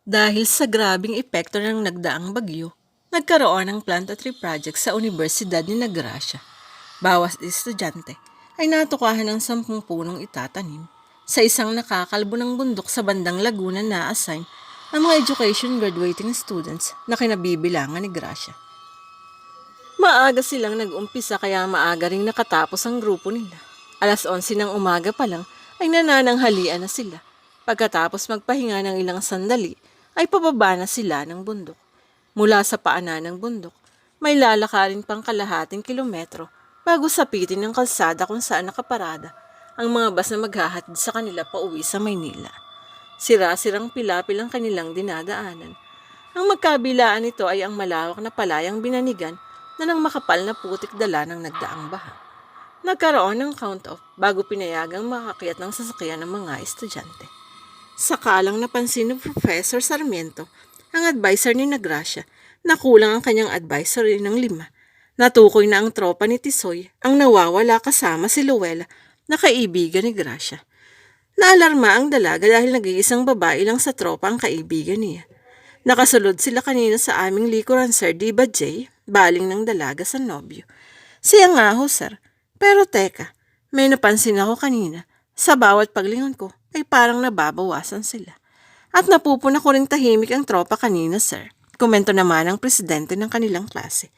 Dahil sa grabing epekto ng nagdaang bagyo, nagkaroon ng plant tree project sa Universidad ni Gracia. Bawas estudyante ay natukahan ng 10 punong itatanim sa isang nakakalbo ng bundok sa bandang Laguna na assign ang mga education graduating students na kinabibilangan ni Gracia. Maaga silang nag-umpisa kaya maaga ring nakatapos ang grupo nila. 11:00 ng umaga pa lang ay nanananghalian na sila. Pagkatapos magpahinga ng ilang sandali ay pababa na sila ng bundok. Mula sa paanan ng bundok, may lalakarin pang kalahating kilometro bago sapitin ng kalsada kung saan nakaparada ang mga bus na maghahatid sa kanila pauwi sa Maynila. Sira-sirang pilapil ang kanilang dinadaanan. Ang magkabilaan nito ay ang malawak na palayang binanigan na ng makapal na putik dala ng nagdaang baha. Nagkaroon ng count-off bago pinayagang makakyat ng sasakyan ng mga estudyante. Sakalang napansin ni Professor Sarmiento, ang advisor ni Gracia, na kulang ang kanyang advisory ng 5. Natukoy na ang tropa ni Tisoy ang nawawala kasama si Luella na kaibigan ni Gracia. Naalarma ang dalaga dahil nag-iisang babae lang sa tropa ang kaibigan niya. Nakasulod sila kanina sa aming likuran, Sir, di ba, Jay? Baling ng dalaga sa nobyo. Siya nga ho, sir. Pero teka, may napansin ako kanina. Sa bawat paglingon ko, ay parang nababawasan sila. At napupuna ko rin tahimik ang tropa kanina, sir. Komento naman ang presidente ng kanilang klase.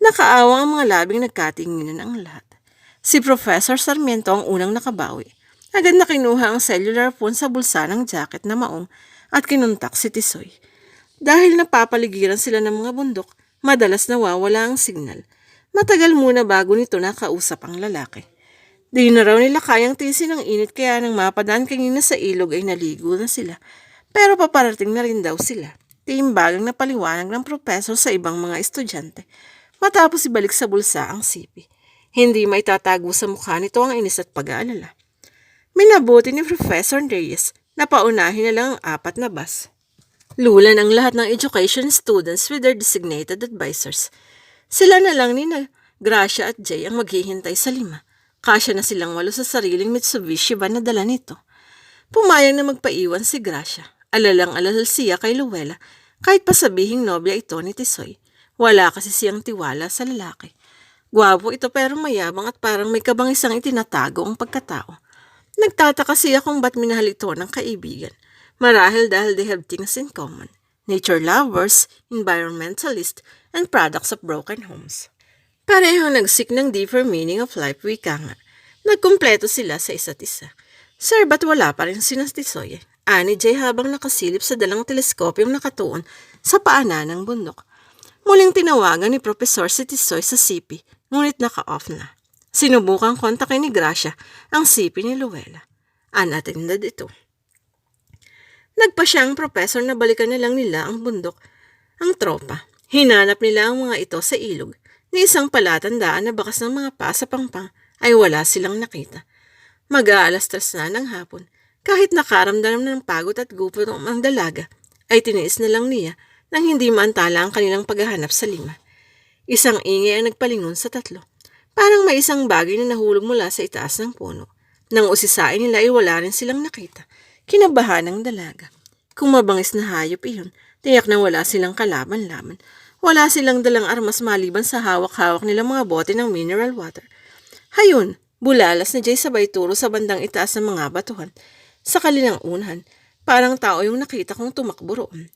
Nakaawang ang mga labing nagkatinginan ang lahat. Si Professor Sarmiento ang unang nakabawi. Agad na kinuha ang cellular phone sa bulsa ng jacket na maong at kinuntak si Tisoy. Dahil napapaligiran sila ng mga bundok, madalas nawawala ang signal. Matagal muna bago nito nakausap ang lalaki. Di na raw nila kayang tiisin ang init kaya nang mapadaan kanina sa ilog ay naligo na sila. Pero paparating na rin daw sila. Tiimbagang na paliwanag ng propesor sa ibang mga estudyante. Matapos ibalik sa bulsa ang sipi. Hindi may tatago sa mukha nito ang inis at pag-aalala. Minabuti ni Professor Reyes na paunahin na lang ang 4 na bus. Lulan ang lahat ng education students with their designated advisors. Sila na lang ni Gracia at Jay ang maghihintay sa 5. Kasya na silang 8 sa sariling Mitsubishi van na dala nito. Pumayag na magpaiwan si Gracia. Alalang-alal siya kay Luella kahit pa sabihing nobya ito ni Tisoy. Wala kasi siyang tiwala sa lalaki. Gwapo ito pero mayabang at parang may kabangisang itinatago ang pagkatao. Nagtataka siya kung ba't minahal ito ng kaibigan. Marahil dahil they have things in common. Nature lovers, environmentalist, and products of broken homes. Parehong nagsik ng deeper meaning of life, wika nga. Nagkumpleto sila sa isa't isa. Sir, ba't wala pa rin si Tisoy? Ani Jay habang nakasilip sa dalang teleskopyong nakatuon sa paanan ng bundok. Muling tinawagan ni Professor si Tisoy sa sipi, ngunit naka-off na. Sinubukang kontakin ni Gracia ang sipi ni Luella. Unattended ito. Nagpa siya ang professor na balikan na lang nila ang bundok. Ang tropa. Hinanap nila ang mga ito sa ilog. Ni isang palatandaan na bakas ng mga pasapangpang ay wala silang nakita. Mag-aalas 3 na ng hapon. Kahit nakaramdam ng pagod at gupo ang dalaga, ay tiniis na lang niya nang hindi maantala ang kanilang paghahanap sa 5. Isang ingay ang nagpalingon sa 3. Parang may isang bagay na nahulog mula sa itaas ng puno. Nang usisain nila ay wala rin silang nakita. Kinabahan ng dalaga. Kung mabangis na hayop iyon, tiyak na wala silang kalaban-laban. Wala silang dalang armas maliban sa hawak-hawak nilang mga bote ng mineral water. Hayun, bulalas na Jay sabay turo sa bandang itaas ng mga batuhan. Sa kanilang unahan, parang tao yung nakita kong tumakbo roon.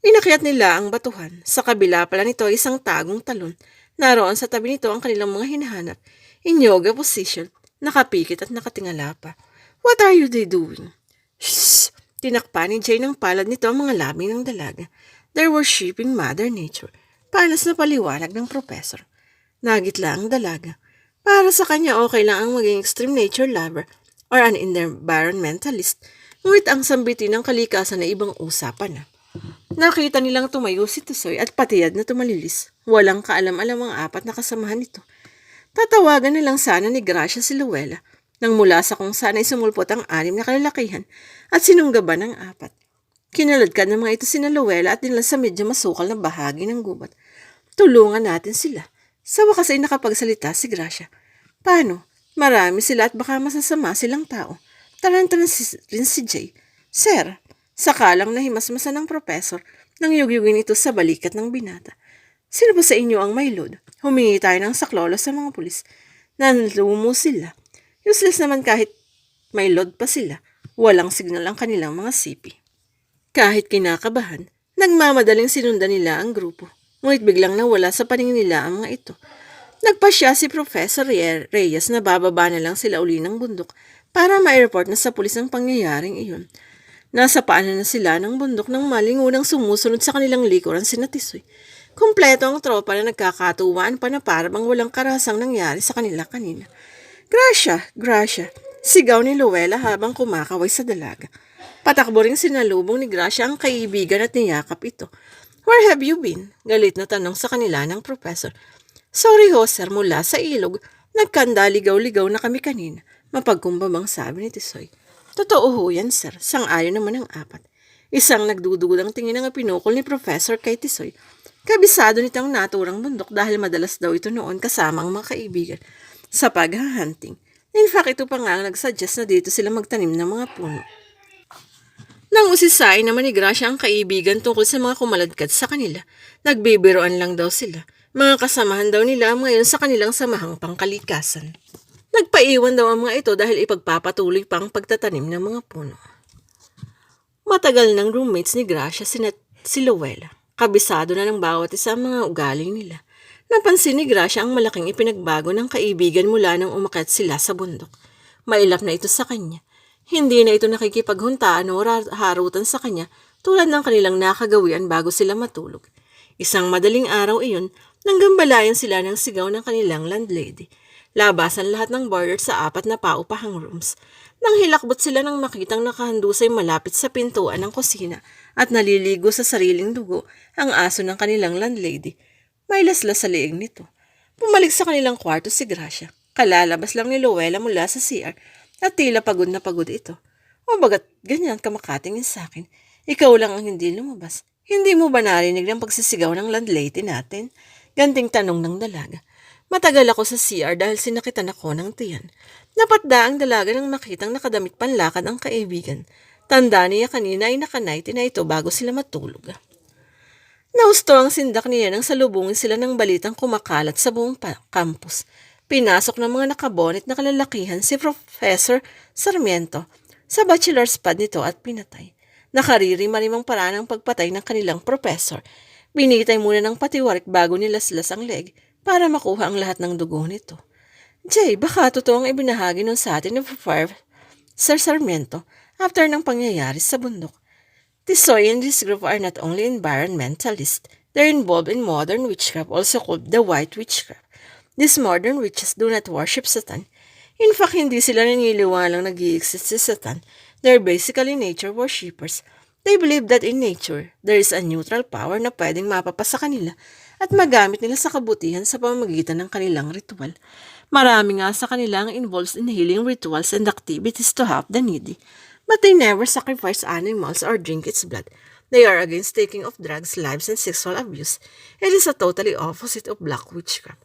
Inakyat nila ang batuhan. Sa kabila pala nito ay isang tagong talon. Naroon sa tabi nito ang kanilang mga hinahanap. In yoga position, nakapikit at nakatingala pa. What are you doing? Shhh! Tinakpa ni Jay ng palad nito ang mga labi ng dalaga. They're worshiping Mother Nature. Palas na paliwanag ng professor. Nagitla ang dalaga. Para sa kanya okay lang ang maging extreme nature lover or an environmentalist. Ngunit ang sambitin ng kalikasan na ibang usapan na. Nakita nilang tumayo si Tisoy at patiyad na tumalilis. Walang kaalam-alam ang 4 na kasamahan nito. Tatawagan na lang sana ni Gracia si Luella nang mula sa kung saan ay sumulpot ang 6 na kalalakihan at sinunggaban ng 4. Kinaladkad ng mga ito sina Luella at nila sa medyo masukal na bahagi ng gubat. Tulungan natin sila. Sa wakas ay nakapagsalita si Gracia. Paano? Marami sila at baka masasama silang tao. Tarantaran rin si Jay. Sir, Sakalang nahimasmasan ng professor nang yugyugin ito sa balikat ng binata. Sino ba sa inyo ang may load? Humingi tayo ng saklolo sa mga pulis. Nanlumo sila. Useless naman kahit may load pa sila. Walang signal ang kanilang mga sipi. Kahit kinakabahan, nagmamadaling sinundan nila ang grupo. Ngunit biglang nawala sa paningin nila ang mga ito. Nagpasya si Professor Reyes na bababa na lang sila uli ng bundok para ma-report na sa pulis ang pangyayaring iyon. Nasa paanan na sila ng bundok nang malingunang sumusunod sa kanilang likuran si Tisoy. Kompleto ang tropa na nagkakatuwaan pa na parang walang karasang nangyari sa kanila kanina. Gracia, Gracia, sigaw ni Luella habang kumakaway sa dalaga. Patakbo ring sinalubong ni Gracia ang kaibigan at niyakap ito. Where have you been? Galit na tanong sa kanila ng professor. Sorry ho, sir, mula sa ilog. Nagkandaligaw-ligaw na kami kanina. Mapagkumbabang sabi ni Tisoy. Totoo ho yan, sir. Sang-ayon naman ang apat. Isang nagdudulang tingin ang pinukol ni Professor kay Tisoy. Kabisado nitong naturang bundok dahil madalas daw ito noon kasama ang mga kaibigan sa paghahunting. In fact, ito pa nga ang nagsuggest na dito sila magtanim ng mga puno. Nang usisain naman ni Gracia ang kaibigan tungkol sa mga kumaladkad sa kanila, nagbibiroan lang daw sila. Mga kasamahan daw nila ngayon sa kanilang samahang pangkalikasan. Nagpaiwan daw ang mga ito dahil ipagpapatuloy pa ang pagtatanim ng mga puno. Matagal ng roommates ni Gracia si Luella. Kabisado na ng bawat isa ang mga ugali nila. Napansin ni Gracia ang malaking ipinagbago ng kaibigan mula nang umakyat sila sa bundok. Mailap na ito sa kanya. Hindi na ito nakikipaghuntaan o harutan sa kanya tulad ng kanilang nakagawian bago sila matulog. Isang madaling araw iyon nang gambalayan sila ng sigaw ng kanilang landlady. Labasan lahat ng boarder sa apat na paupahang rooms. Nang hilakbot sila nang makitang nakahandusay malapit sa pintuan ng kusina at naliligo sa sariling dugo ang aso ng kanilang landlady, may laslas sa leeg nito. Pumalik sa kanilang kwarto si Gracia. Kalalabas lang ni Luella mula sa CR at tila pagod na pagod ito. O bagat ganyan ka makatingin sa akin? Ikaw lang ang hindi lumabas. Hindi mo ba narinig ng pagsisigaw ng landlady natin? Ganting tanong ng dalaga. Matagal ako sa CR dahil sinakitan ako ng tiyan. Napatda ang dalaga nang makitang nakadamit panlakad ang kaibigan. Tanda niya kanina ay nakanighty na ito bago sila matulog. Nausto ang sindak niya nang salubungin sila ng balitang kumakalat sa buong campus. Pinasok ng mga nakabonet na kalalakihan si Professor Sarmiento sa bachelor's pad nito at pinatay. Nakariri-marimang paraan ang pagpatay ng kanilang professor. Binitay muna ng patiwarik bago nilaslas ang leg para makuha ang lahat ng dugo nito. Jay, baka totoo ang ibinahagi nun sa atin ni Sir Sarmiento after ng pangyayari sa bundok. Tisoy and this group are not only environmentalists, they're involved in modern witchcraft, also called the white witchcraft. These modern witches do not worship Satan. In fact, hindi sila naniniwalang nag-i-exist si Satan. They're basically nature worshippers. They believe that in nature, there is a neutral power na pwedeng mapapasa kanila at magamit nila sa kabutihan sa pamamagitan ng kanilang ritual. Marami nga sa kanila ang involved in healing rituals and activities to help the needy. But they never sacrifice animals or drink its blood. They are against taking of drugs, lives, and sexual abuse. It is a totally opposite of black witchcraft.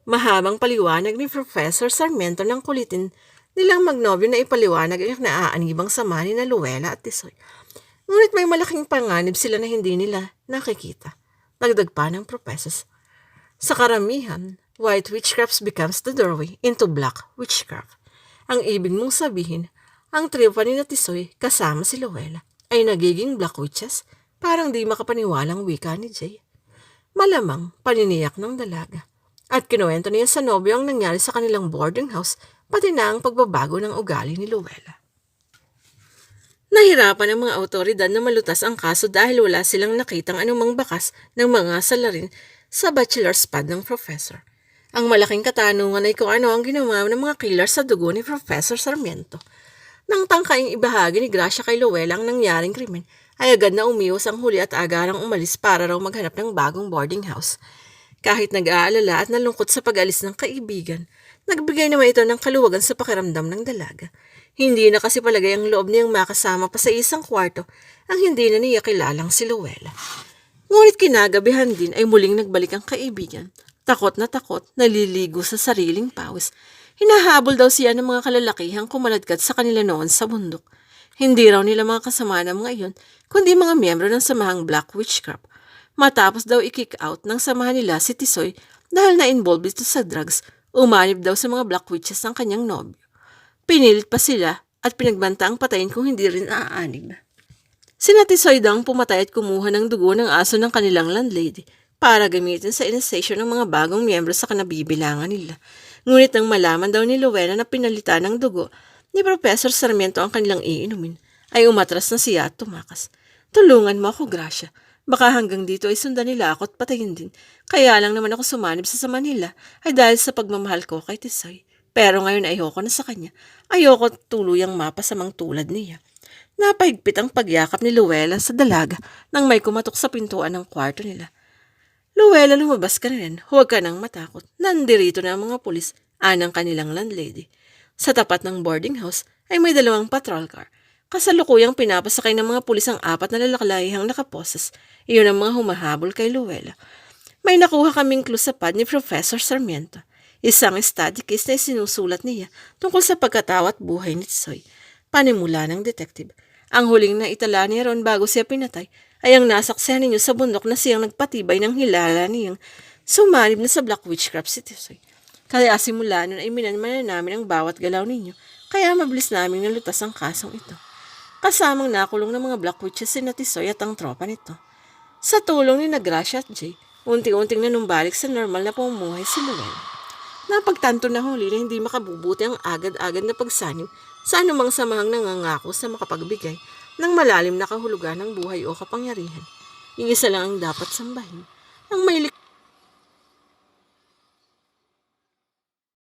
Mahabang paliwanag ni Professor Sarmiento ng kulitin nilang magnobyo na ipaliwanag ang naaanibang sama ni na Luella at Tisoy. Ngunit may malaking panganib sila na hindi nila nakikita. Dagdag pa ng professors. Sa karamihan, white witchcraft becomes the doorway into black witchcraft. Ang ibig mong sabihin, ang trio pa ni Tisoy kasama si Luella ay nagiging black witches, parang di makapaniwalang wika ni Jay. Malamang paniniyak ng dalaga. At kinuwento niya sa nobyo ang nangyari sa kanilang boarding house, pati na ang pagbabago ng ugali ni Luella. Nahirapan ang mga awtoridad na malutas ang kaso dahil wala silang nakitang anumang bakas ng mga salarin sa bachelor's pad ng professor. Ang malaking katanungan ay kung ano ang ginawa ng mga killer sa dugo ni Professor Sarmiento. Nang tangkaing ibahagi ni Gracia kay Luella ang nangyaring krimen, ay agad na umiwas ang huli at agarang umalis para raw maghanap ng bagong boarding house. Kahit nag-aalala at nalungkot sa pag-alis ng kaibigan, nagbigay naman ito ng kaluwagan sa pakiramdam ng dalaga. Hindi na kasi palagay ang loob niyang makasama pa sa isang kwarto ang hindi na niya kilalang si Luella. Ngunit kinagabihan din ay muling nagbalik ang kaibigan. Takot, naliligo sa sariling pawis. Hinahabol daw siya ng mga kalalakihang kumaladkad sa kanila noon sa bundok. Hindi raw nila mga kasama ng mga iyon, kundi mga miyembro ng samahang Black Witchcraft. Matapos daw i-kick out ng samahan nila si Tisoy dahil na-involve ito sa drugs, umanib daw sa mga Black Witches ang kanyang nobyo. Pinilit pa sila at pinagbanta ang patayin kung hindi rin aanig. Sina Tisoy daw ang pumatay at kumuha ng dugo ng aso ng kanilang landlady para gamitin sa initiation ng mga bagong miyembro sa kanabibilangan nila. Ngunit nang malaman daw ni Luwena na pinalitan ng dugo ni Professor Sarmiento ang kanilang iinumin, ay umatras na siya at tumakas. Tulungan mo ako, Gracia. Baka hanggang dito ay sundan nila ako at patayin din. Kaya lang naman ako sumanib sa Manila ay dahil sa pagmamahal ko kay Tisoy. Pero ngayon ayoko na sa kanya. Ayoko tuluyang mapasamang tulad niya. Napahigpit ang pagyakap ni Luella sa dalaga nang may kumatok sa pintuan ng kwarto nila. Luella, lumabas ka na rin. Huwag ka nang matakot. Nandirito na ang mga pulis, anang kanilang landlady. Sa tapat ng boarding house ay may 2 patrol car. Kasalukuyang pinapasakay ng mga pulis ang 4 na lalaklahihang nakaposes. Iyon ang mga humahabol kay Luella. May nakuha kaming clue sa pad ni Professor Sarmiento. Isang study case na sinusulat niya tungkol sa pagkatawa at buhay ni Tisoy. Panimula ng detective. Ang huling na itala niya ron bago siya pinatay ay ang nasaksihan ninyo sa bundok na siyang nagpatibay ng hilala niyang sumanib na sa Black Witchcraft si Tisoy. Kaya simula nun ay minanmanan namin ang bawat galaw ninyo, kaya mabilis namin nalutas ang kasong ito. Kasamang nakulong ng mga Black Witches si Tisoy at ang tropa nito. Sa tulong ni Gracia at Jay, unti-unting nanumbalik sa normal na pamumuhay si Luella. Napagtanto na huli na hindi makabubuti ang agad-agad na pagsanib sa anumang samahang nangangako sa makapagbigay ng malalim na kahulugan ng buhay o kapangyarihan. Yung isa lang ang dapat sambahin, ang may